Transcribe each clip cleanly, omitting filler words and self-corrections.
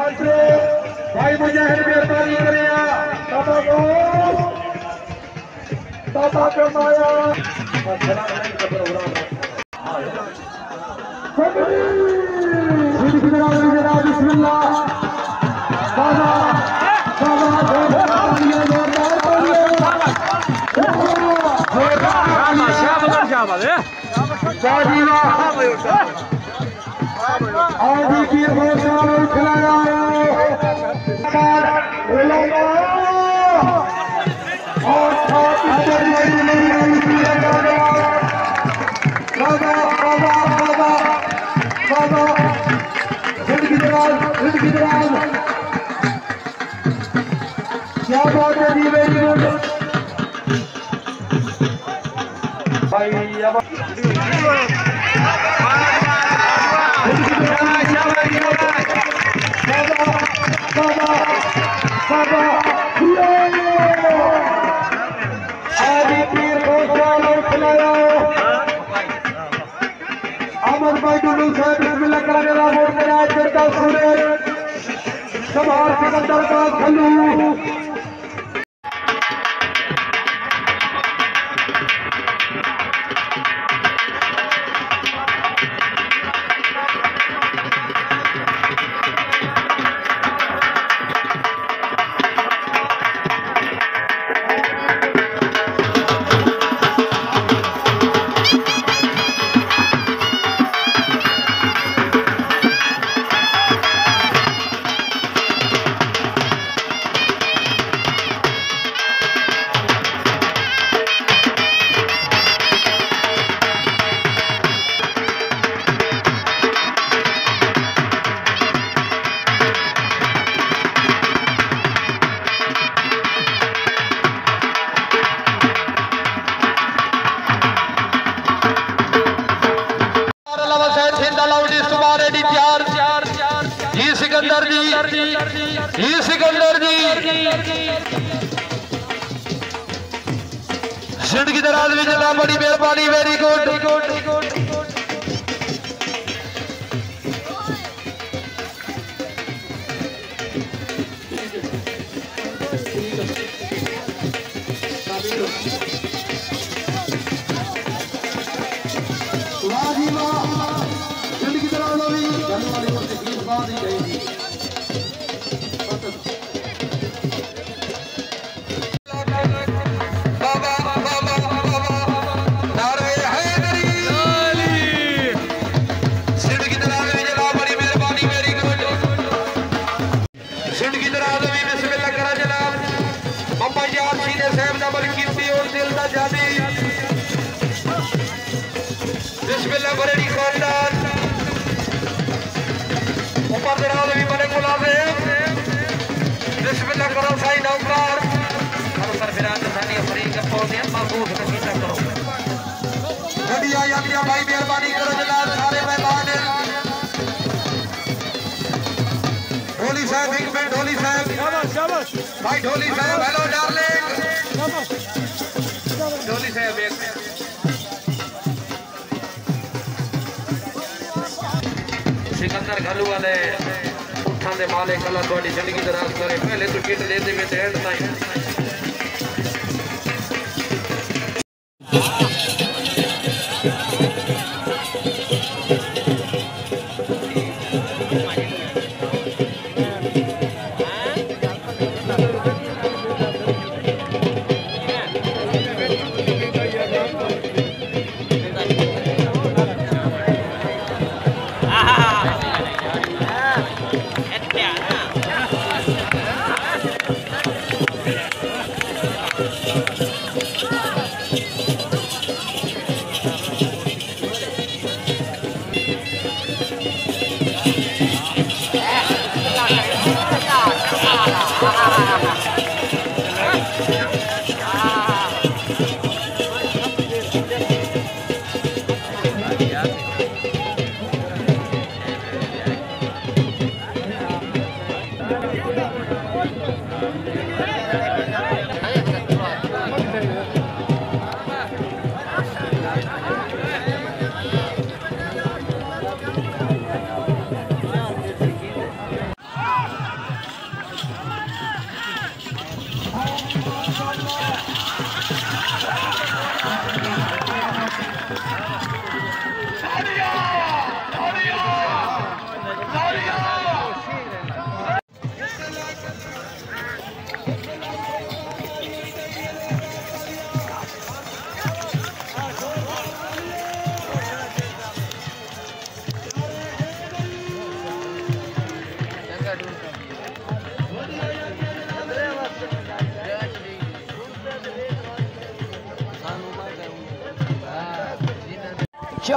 भाई मुजाहिद मेहरबानी करे दादा को माया बिस्मिल्लाह क्या बात है जी वेरी गुड भाई अहमद भाई डुडू साहब बिस्मिल्लाह कराने वाला वोट मेरा चढ़ता सूरज सवार सिकंदर का खल्लू सिकंदर जी सिंध की दराज में जनाब बड़ी मेहरबानी वेरी गुड भाई मेहरबानी करो जनाब सारे मेहमान ढोली साहब एक मिनट ढोली साहब भाई ढोली साहब हेलो डार्लिंग ढोली साहब एक सिकंदर घलू वाले उठान दे मालिक अल्लाह थोड़ी जिंदगी दराज करे पहले तो किट लेते में एंड ताईं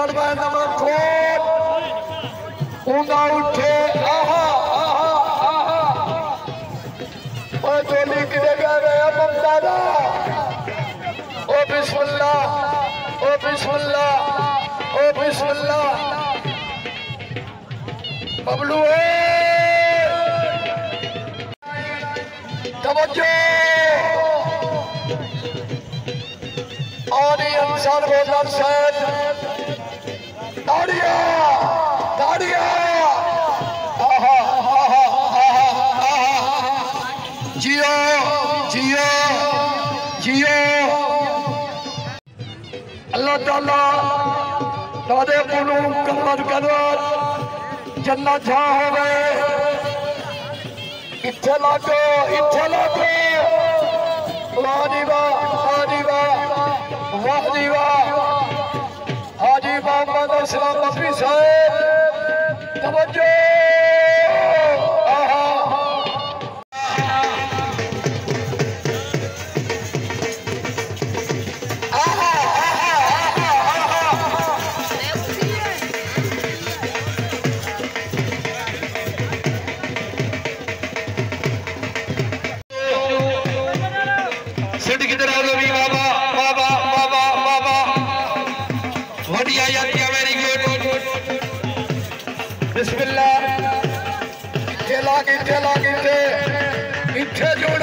छड़ में नंबर खोट ऊंगा उठे आहा आहा आहा ओ गोली किधर गया ममतारा ओ बिस्मिल्लाह ओ बिस्मिल्लाह ओ बिस्मिल्लाह बबलू तवज्जो और इंसान रोजर सैद ताड़िया ताड़िया आहा आहा आहा जियो जियो जियो अल्लाह ताला तारे पुनू कमर कदर जन्नत जा होवे इत्थे लागो वाह जी वाह हाजी मोहम्मद असलम नबी साहब तवज्जो सिद्ध किधर आ रही बाबा बाबा बाबा बाबा बढ़िया यात्रा वेरी गुड बिस्मिल्लाह खेला की इत्थे जोड़